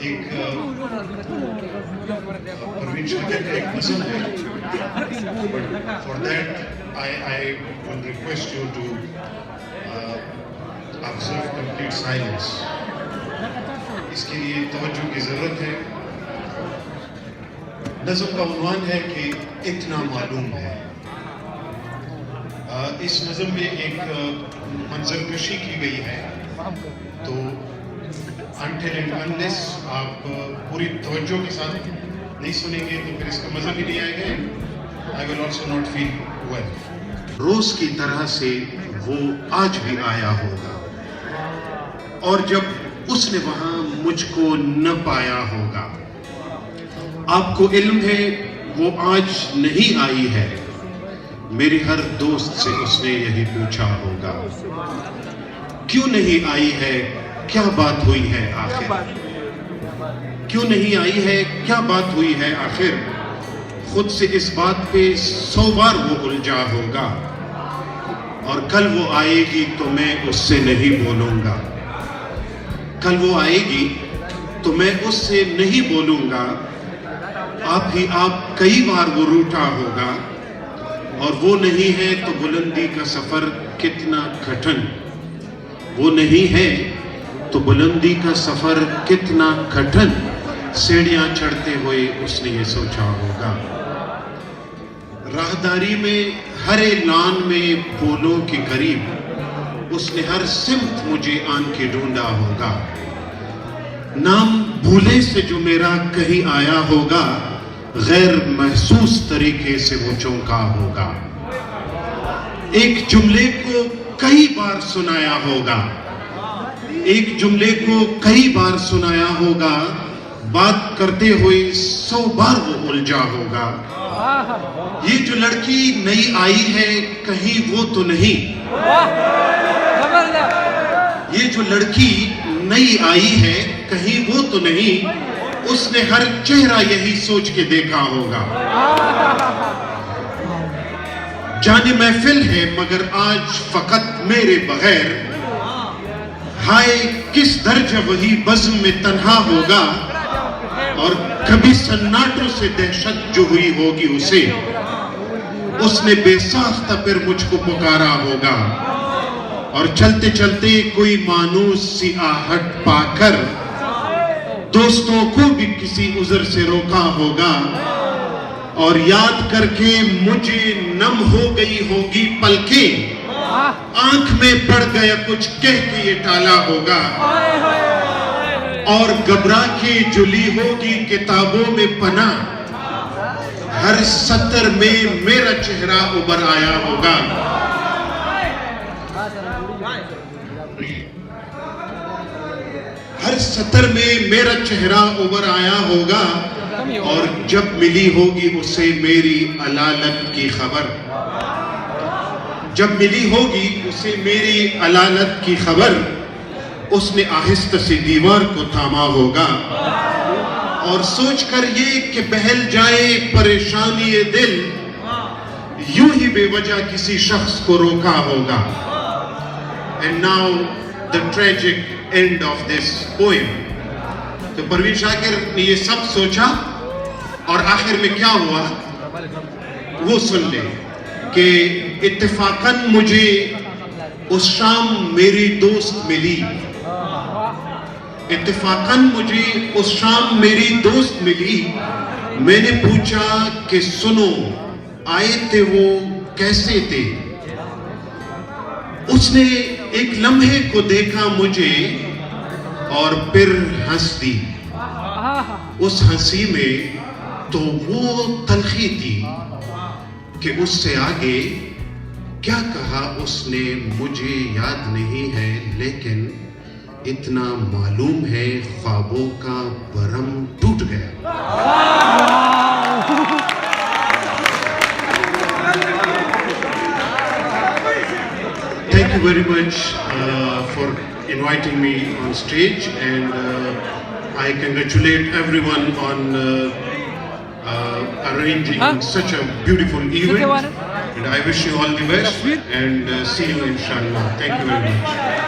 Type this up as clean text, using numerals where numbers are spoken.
ایک پروین شاکر کا ایک نظم ہے. For that I will request you to observe complete silence. اس کے لیے توجہ کی ضرورت ہے. نظم کا عنوان ہے کہ اتنا معلوم ہے. اس نظم میں ایک منظر کشی کی گئی ہے, تو until and unless آپ پوری توجہ کے ساتھ نہیں سنیں گے تو پھر اس کا مزہ بھی نہیں آئے گا. I will also not feel well. روز کی طرح سے وہ آج بھی آیا ہوگا, اور جب اس نے وہاں مجھ کو نہ پایا ہوگا. آپ کو علم ہے وہ آج نہیں آئی ہے, میری ہر دوست سے اس نے یہی پوچھا ہوگا. کیوں نہیں آئی ہے, کیا بات ہوئی ہے آخر؟ کیوں نہیں آئی ہے, کیا بات ہوئی ہے آخر؟ خود سے اس بات پہ 100 بار وہ الجھا ہوگا, اور کل وہ آئے گی تو میں اس سے نہیں بولوں گا. کل وہ آئے گی تو میں اس سے نہیں بولوں گا. آپ ہی آپ کئی بار وہ روٹا ہوگا, اور وہ نہیں ہے تو بلندی کا سفر کتنا کٹھن. وہ نہیں ہے تو بلندی کا سفر کتنا کٹھن. سیڑھیاں چڑھتے ہوئے اس نے یہ سوچا ہوگا. راہداری میں ہر اعلان میں پھولوں کے قریب اس نے ہر سمت مجھے آن کے ڈھونڈا ہوگا. نام بھولے سے جو میرا کہیں آیا ہوگا, غیر محسوس طریقے سے وہ چونکا ہوگا. ایک جملے کو کئی بار سنایا ہوگا, ایک جملے کو کئی بار سنایا ہوگا. بات کرتے ہوئے 100 بار وہ الجھا ہوگا. یہ جو لڑکی نئی آئی ہے کہیں وہ تو نہیں, یہ جو لڑکی نئی آئی ہے کہیں وہ تو نہیں. اس نے ہر چہرہ یہی سوچ کے دیکھا ہوگا. جانے محفل ہے مگر آج فقط میرے بغیر. ہائے کس درجہ وہی بزم میں تنہا ہوگا, اور کبھی سناٹوں سے دہشت جو ہوئی ہوگی اسے, اس نے بے ساختہ پھر مجھ کو پکارا ہوگا. اور چلتے چلتے کوئی مانوس سی آہٹ پا کر دوستوں کو بھی کسی عذر سے روکا ہوگا. اور یاد کر کے مجھے نم ہو گئی ہوگی پلکیں, آنکھ میں پڑ گیا کچھ کہہ کے یہ ٹالا ہوگا. اور گھبرا کے جلی ہوگی کتابوں میں پناہ, ہر سطر میں میرا چہرہ ابھر آیا ہوگا. ہر سطر میں میرا چہرہ ابھر آیا ہوگا. اور جب ملی ہوگی اسے میری علالت کی خبر, جب ملی ہوگی اسے میری علالت کی خبر, اس نے آہستہ سے دیوار کو تھاما ہوگا. اور سوچ کر یہ کہ بہل جائے پریشانی دل, یوں ہی بے وجہ کسی شخص کو روکا ہوگا. And now the tragic end of this poem. تو پروین شاکر نے یہ سب سوچا, اور آخر میں کیا ہوا وہ سن لیں کہ اتفاقاً مجھے اس شام میری دوست ملی. اتفاقاً مجھے اس شام میری دوست ملی. میں نے پوچھا کہ سنو آئے تھے وہ کیسے تھے. اس نے ایک لمحے کو دیکھا مجھے اور پھر ہنس دی. اس ہنسی میں تو وہ تلخی تھی کہ اس سے آگے کیا کہا اس نے مجھے یاد نہیں ہے, لیکن اتنا معلوم ہے خوابوں کا بھرم ٹوٹ گیا. Thank you very much for inviting me on stage, and I congratulate everyone on arranging such a beautiful event, and I wish you all the best and see you inshallah. Thank you very much.